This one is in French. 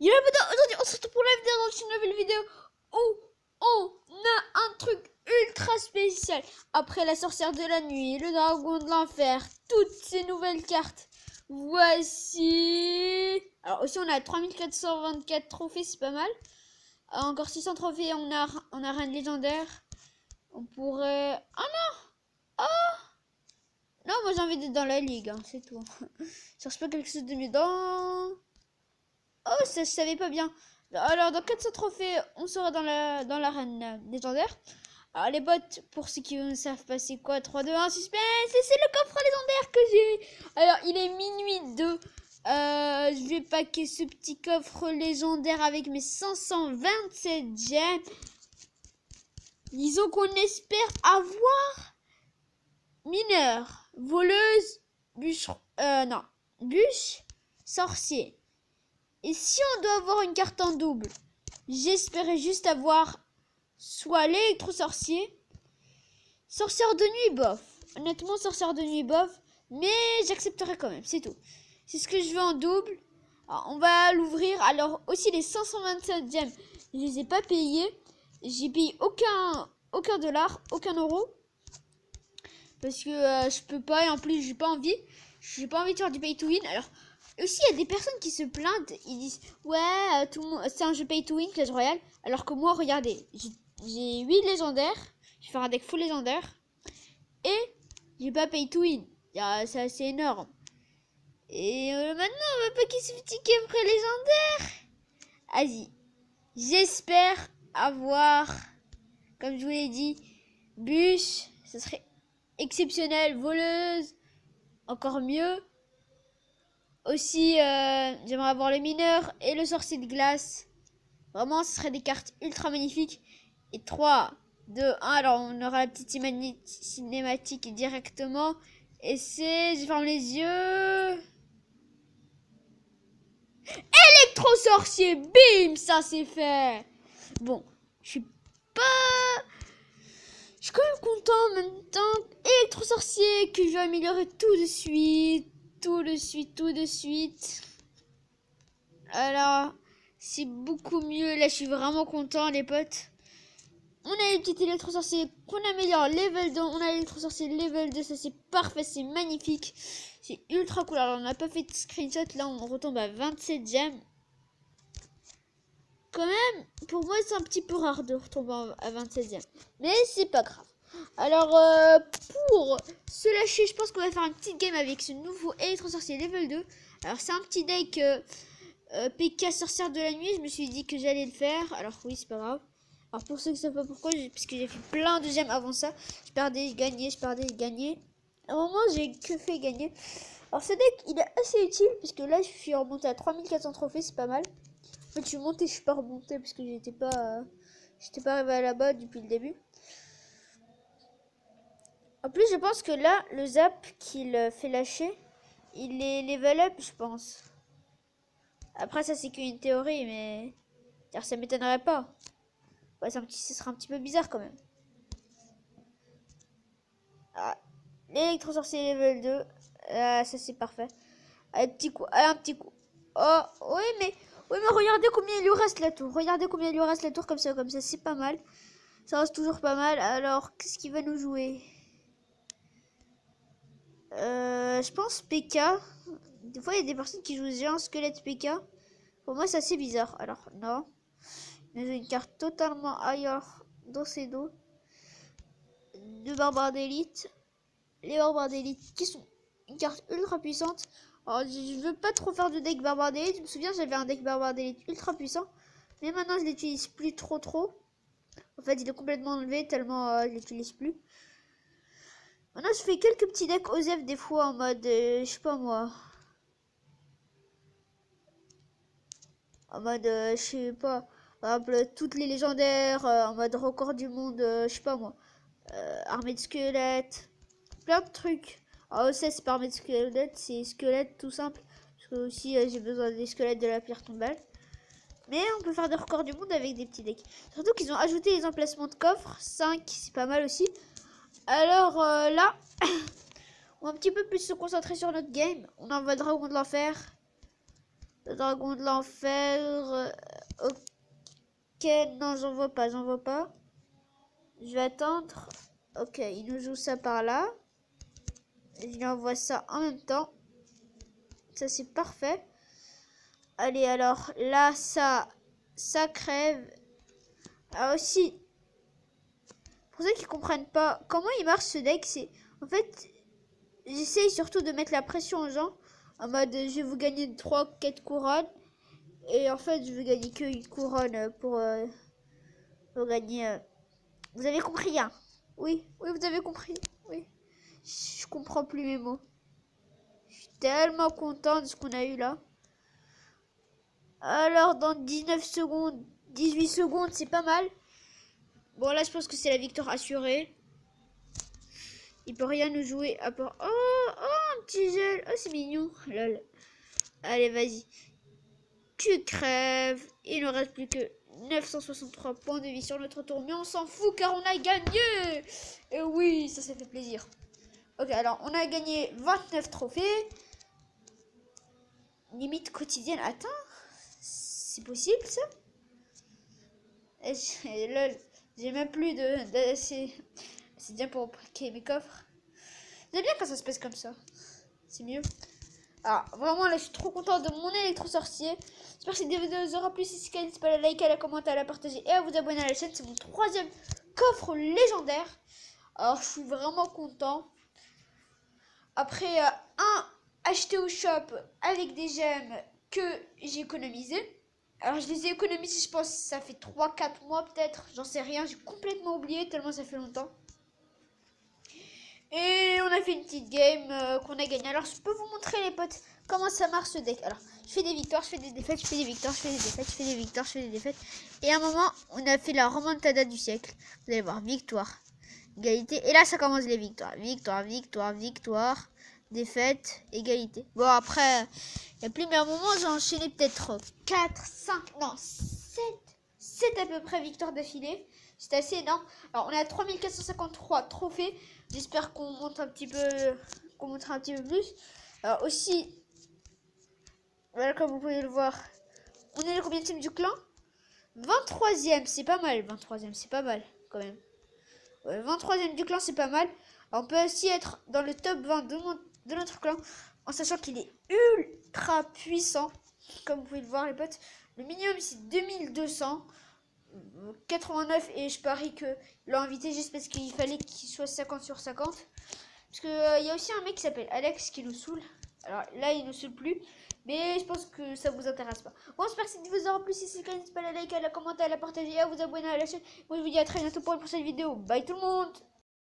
Yo les potos, aujourd'hui on se retrouve pour la vidéo dans une nouvelle vidéo où on a un truc ultra spécial. Après la sorcière de la nuit, le dragon de l'enfer, toutes ces nouvelles cartes. Voici. Alors aussi on a 3424 trophées, c'est pas mal. Encore 600 trophées, on a reine légendaire. On pourrait... Oh non. Oh non, moi j'ai envie d'être dans la ligue, hein, c'est tout. Je cherche pas quelque chose de mieux dans... Oh, ça je savais pas bien. Alors dans 400 trophées, on sera dans l'arène légendaire. Alors les bots, pour ceux qui ne savent pas c'est quoi, 3, 2, 1, suspense, et c'est le coffre légendaire que j'ai. Alors il est minuit 2. Je vais packer ce petit coffre légendaire avec mes 527 gemmes. Disons qu'on espère avoir mineur, voleuse, bûcheron, non, bûche, sorcier. Et si on doit avoir une carte en double, j'espérais juste avoir soit l'électro-sorcier, sorcière de nuit bof. Honnêtement, sorcière de nuit bof, mais j'accepterai quand même, c'est tout. C'est ce que je veux en double. Alors, on va l'ouvrir. Alors aussi les 527 gemmes, je les ai pas payés. J'ai payé aucun dollar, aucun euro. Parce que je peux pas et en plus j'ai pas envie. J'ai pas envie de faire du pay to win. Alors aussi, il y a des personnes qui se plaignent, ils disent ouais, tout le monde, c'est un jeu pay to win, Clash Royale. Alors que moi, regardez, j'ai 8 légendaires, je vais faire un deck full légendaire et j'ai pas pay to win. C'est assez énorme. Et maintenant, on va pas qu'il se petit après légendaire. Vas-y, j'espère avoir, comme je vous l'ai dit, bûche, ça serait exceptionnel, voleuse, encore mieux. Aussi, j'aimerais avoir le mineur et le sorcier de glace. Vraiment, ce serait des cartes ultra magnifiques. Et 3, 2, 1. Alors, on aura la petite cinématique directement. Et c'est... Je ferme les yeux. Électro-sorcier. Bim, ça c'est fait. Bon, je suis pas... Je suis quand même content en même temps. Électro-sorcier que je vais améliorer tout de suite. Tout de suite. Alors, c'est beaucoup mieux. Là, je suis vraiment content, les potes. On a les petits électro-sorciers qu'on améliore level 2. On a l'électro-sorcier level 2. Ça, c'est parfait. C'est magnifique. C'est ultra cool. Alors, on n'a pas fait de screenshot. Là, on retombe à 27 gemmes. Quand même, pour moi, c'est un petit peu rare de retomber à 27 gemmes. Mais c'est pas grave. Alors, pour se lâcher, je pense qu'on va faire une petite game avec ce nouveau électro-sorcier level 2. Alors, c'est un petit deck... PK sorcière de la nuit, je me suis dit que j'allais le faire. Alors oui, c'est pas grave. Alors pour ceux qui ne savent pas pourquoi, parce que j'ai fait plein de gemmes avant ça. Je perdais, je gagnais, je perdais, je gagnais. À un moment, j'ai que fait gagner. Alors ce deck, il est assez utile, puisque là, je suis remonté à 3400 trophées, c'est pas mal. En fait, je suis monté, je suis pas remonté, parce que j'étais pas arrivé là-bas depuis le début. En plus, je pense que là, le zap qu'il fait lâcher, il est level up, je pense. Après, ça, c'est qu'une théorie, mais... ça m'étonnerait pas. Ouais, ce sera un petit peu bizarre, quand même. Ah, l'électro-sorcier level 2. Ah, ça, c'est parfait. Allez, petit coup. Allez, un petit coup. Oh, oui, mais... Oui, mais regardez combien il lui reste la tour. Regardez combien il lui reste la tour, comme ça, c'est pas mal. Ça reste toujours pas mal. Alors, qu'est-ce qu'il va nous jouer? Je pense PK. Des fois, il y a des personnes qui jouent géant squelette PK. Pour moi, c'est assez bizarre. Alors, non. Mais j'ai une carte totalement ailleurs dans ces dos. Deux barbares d'élite. Les barbares d'élite qui sont une carte ultra puissante. Alors, je veux pas trop faire de deck barbare d'élite. Je me souviens, j'avais un deck barbare d'élite ultra puissant. Mais maintenant, je l'utilise plus trop. En fait, il est complètement enlevé tellement je l'utilise plus. Maintenant, je fais quelques petits decks OSEF des fois en mode, je sais pas moi. En mode, je sais pas. Par exemple, toutes les légendaires, en mode record du monde, je sais pas moi. Armée de squelettes. Plein de trucs. Alors, ça, c'est pas armée de squelettes, c'est squelettes tout simple. Parce que aussi, j'ai besoin des squelettes de la pierre tombale. Mais on peut faire des records du monde avec des petits decks. Surtout qu'ils ont ajouté les emplacements de coffres. 5, c'est pas mal aussi. Alors là, on va un petit peu plus se concentrer sur notre game. On envoie le dragon de l'enfer. Le dragon de l'enfer. Ok, non, j'en vois pas, j'en vois pas. Je vais attendre. Ok, il nous joue ça par là. Je lui envoie ça en même temps. Ça, c'est parfait. Allez, alors, là, ça crève. Ah, aussi, pour ceux qui comprennent pas comment il marche ce deck, c'est... En fait, j'essaye surtout de mettre la pression aux gens. En mode, je vais vous gagner 3-4 couronnes. Et en fait, je veux gagner que une couronne pour gagner... Vous avez compris, hein? Oui, oui, vous avez compris. Oui. Je comprends plus mes mots. Je suis tellement content de ce qu'on a eu là. Alors, dans 19 secondes, 18 secondes, c'est pas mal. Bon, là, je pense que c'est la victoire assurée. Il peut rien nous jouer à part... Oh, un petit gel. Oh, c'est mignon. Lol. Allez, vas-y. Tu crèves. Il ne reste plus que 963 points de vie sur notre tour. Mais on s'en fout car on a gagné. Et oui, ça fait plaisir. Ok, alors, on a gagné 29 trophées. Limite quotidienne. Attends. C'est possible, ça? Lol. J'ai même plus de c'est bien pour braquer mes coffres. J'aime bien quand ça se passe comme ça. C'est mieux. Alors, vraiment, là, je suis trop contente de mon électro-sorcier. J'espère que cette vidéo vous aura plu. Si c'est le cas, n'hésitez pas à la liker, à la commenter, à la partager et à vous abonner à la chaîne. C'est mon 3e coffre légendaire. Alors, je suis vraiment content. Après, un acheté au shop avec des gemmes que j'ai économisé. Alors, je les ai économisés, je pense, ça fait 3-4 mois peut-être. J'en sais rien, j'ai complètement oublié tellement ça fait longtemps. Et on a fait une petite game qu'on a gagné. Alors, je peux vous montrer, les potes, comment ça marche ce deck. Alors, je fais des victoires, je fais des défaites, je fais des victoires, je fais des défaites, je fais des victoires, je fais des défaites. Et à un moment, on a fait la remontada du siècle. Vous allez voir, victoire, égalité. Et là, ça commence les victoires. Victoire, victoire, victoire, défaite, égalité. Bon, après, il n'y a plus, mais à un moment, j'ai enchaîné peut-être 4, 5, non, 7 à peu près victoires d'affilée. C'est assez énorme. Alors, on a 3453 trophées. J'espère qu'on monte un petit peu, qu'on montera un petit peu plus. Alors aussi, voilà, comme vous pouvez le voir, on est le combienième du clan? 23e, c'est pas mal. 23e, c'est pas mal quand même. Ouais, 23e du clan, c'est pas mal. Alors, on peut aussi être dans le top 20 de notre clan, en sachant qu'il est ultra puissant. Comme vous pouvez le voir, les potes. Le minimum, c'est 2200. 89, et je parie que l'ont invité juste parce qu'il fallait qu'il soit 50 sur 50. Parce que y a aussi un mec qui s'appelle Alex qui nous saoule. Alors là, il nous saoule plus. Mais je pense que ça vous intéresse pas. Bon, j'espère que cette vidéo vous aura plu. Si c'est le cas, n'hésitez pas à la liker, à la commenter, à la partager et à vous abonner à la chaîne. Moi, je vous dis à très bientôt pour une prochaine vidéo. Bye tout le monde!